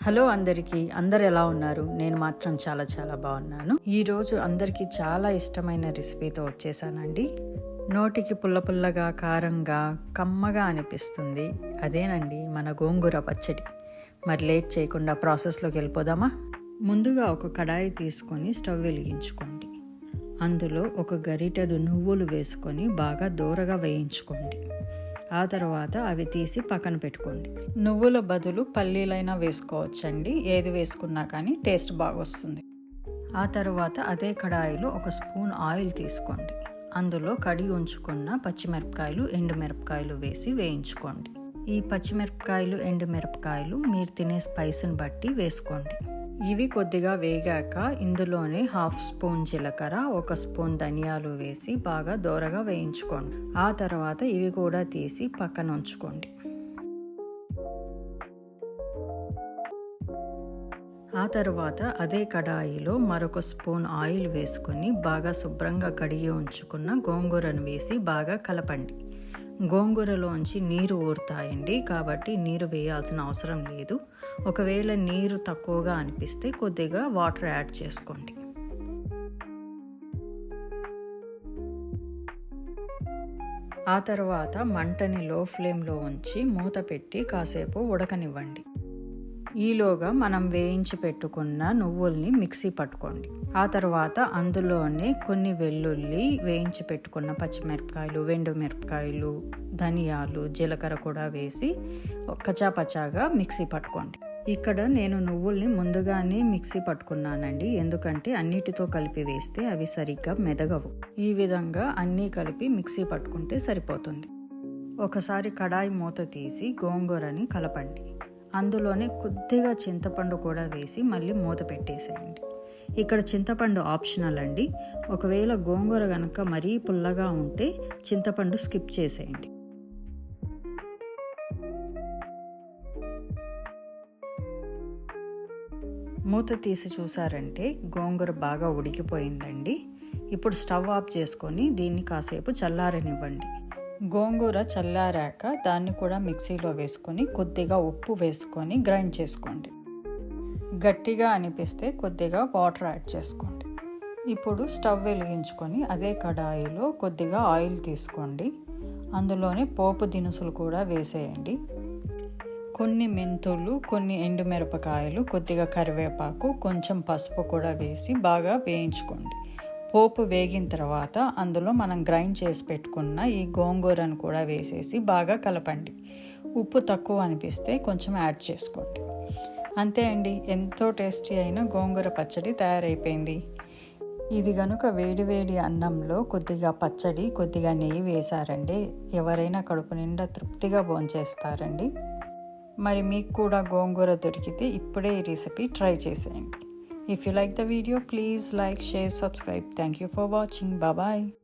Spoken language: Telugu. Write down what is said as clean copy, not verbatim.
హలో అందరికీ, అందరు ఎలా ఉన్నారు? నేను మాత్రం చాలా చాలా బాగున్నాను. ఈరోజు అందరికీ చాలా ఇష్టమైన రెసిపీతో వచ్చేసానండి. నోటికి పుల్ల పుల్లగా, కారంగా, కమ్మగా అనిపిస్తుంది. అదేనండి మన గోంగూర పచ్చడి. మరి లేట్ చేయకుండా ప్రాసెస్లోకి వెళ్ళిపోదామా? ముందుగా ఒక కడాయి తీసుకొని స్టవ్ వెలిగించుకోండి. అందులో ఒక గరిటెడు నువ్వులు వేసుకొని బాగా దూరగా వేయించుకోండి. ఆ తర్వాత అవి తీసి పక్కన పెట్టుకోండి. నువ్వుల బదులు పల్లీలైనా వేసుకోవచ్చండి. ఏది వేసుకున్నా కానీ టేస్ట్ బాగా వస్తుంది. ఆ తర్వాత అదే కడాయిలో ఒక స్పూన్ ఆయిల్ తీసుకోండి. అందులో కడిగి ఉంచుకున్న పచ్చిమిరపకాయలు, ఎండుమిరపకాయలు వేసి వేయించుకోండి. ఈ పచ్చిమిరపకాయలు, ఎండుమిరపకాయలు మీరు తినే స్పైస్ని బట్టి వేసుకోండి. ఇవి కొద్దిగా వేగాక ఇందులోనే 1/2 స్పూన్ జీలకర్ర, 1 స్పూన్ ధనియాలు వేసి బాగా దోరగా వేయించుకోండి. ఆ తర్వాత ఇవి కూడా తీసి పక్కన ఉంచుకోండి. ఆ తర్వాత అదే కడాయిలో మరొక స్పూన్ ఆయిల్ వేసుకొని బాగా శుభ్రంగా కడిగి ఉంచుకున్న గోంగూరను వేసి బాగా కలపండి. గోంగూరలోంచి నీరు ఊరుతాయండి, కాబట్టి నీరు వేయాల్సిన అవసరం లేదు. ఒకవేళ నీరు తక్కువగా అనిపిస్తే కొద్దిగా వాటర్ యాడ్ చేసుకోండి. ఆ తర్వాత మంటని లో ఫ్లేమ్లో ఉంచి మూత పెట్టి కాసేపు ఉడకనివ్వండి. ఈలోగా మనం వేయించి పెట్టుకున్న నువ్వుల్ని మిక్సీ పట్టుకోండి. ఆ తర్వాత అందులోనే కొన్ని వెల్లుల్లి, వేయించి పెట్టుకున్న పచ్చిమిరపకాయలు, ఎండుమిరపకాయలు, ధనియాలు, జీలకర్ర కూడా వేసి కచాపచాగా మిక్సీ పట్టుకోండి. ఇక్కడ నేను నువ్వుల్ని ముందుగానే మిక్సీ పట్టుకున్నానండి, ఎందుకంటే అన్నిటితో కలిపి వేస్తే అవి సరిగ్గా మెదగవు. ఈ విధంగా అన్నీ కలిపి మిక్సీ పట్టుకుంటే సరిపోతుంది. ఒకసారి కడాయి మూత తీసి గోంగూరని కలపండి. అందులోనే కొద్దిగా చింతపండు కూడా వేసి మళ్ళీ మూత పెట్టేసేయండి. ఇక్కడ చింతపండు ఆప్షనల్ అండి. ఒకవేళ గోంగూర కనుక మరీ పుల్లగా ఉంటే చింతపండు స్కిప్ చేసేయండి. మూత తీసి చూసారంటే గోంగూర బాగా ఉడికిపోయిందండి. ఇప్పుడు స్టవ్ ఆఫ్ చేసుకొని దీన్ని కాసేపు చల్లారనివ్వండి. గోంగూర చల్లారాక దాన్ని కూడా మిక్సీలో వేసుకొని కొద్దిగా ఉప్పు వేసుకొని గ్రైండ్ చేసుకోండి. గట్టిగా అనిపిస్తే కొద్దిగా వాటర్ యాడ్ చేసుకోండి. ఇప్పుడు స్టవ్ వెలిగించుకొని అదే కడాయిలో కొద్దిగా ఆయిల్ తీసుకోండి. అందులోనే పోపు దినుసులు కూడా వేసేయండి. కొన్ని మెంతులు, కొన్ని ఎండుమిరపకాయలు, కొద్దిగా కరివేపాకు, కొంచెం పసుపు కూడా వేసి బాగా వేయించుకోండి. పోపు వేగిన తర్వాత అందులో మనం గ్రైండ్ చేసి పెట్టుకున్న ఈ గోంగూరను కూడా వేసేసి బాగా కలపండి. ఉప్పు తక్కువ అనిపిస్తే కొంచెం యాడ్ చేసుకోండి. అంతే అండి, ఎంతో టేస్టీ అయిన గోంగూర పచ్చడి తయారైపోయింది. ఇది కనుక వేడివేడి అన్నంలో కొద్దిగా పచ్చడి, కొద్దిగా నెయ్యి వేశారండి, ఎవరైనా కడుపు నిండా తృప్తిగా భోంచేస్తారండి. మరి మీకు కూడా గోంగూర దొరికితే ఇప్పుడే ఈ రెసిపీ ట్రై చేసేయండి. If you like the video, please like, share, subscribe. Thank you for watching. Bye bye.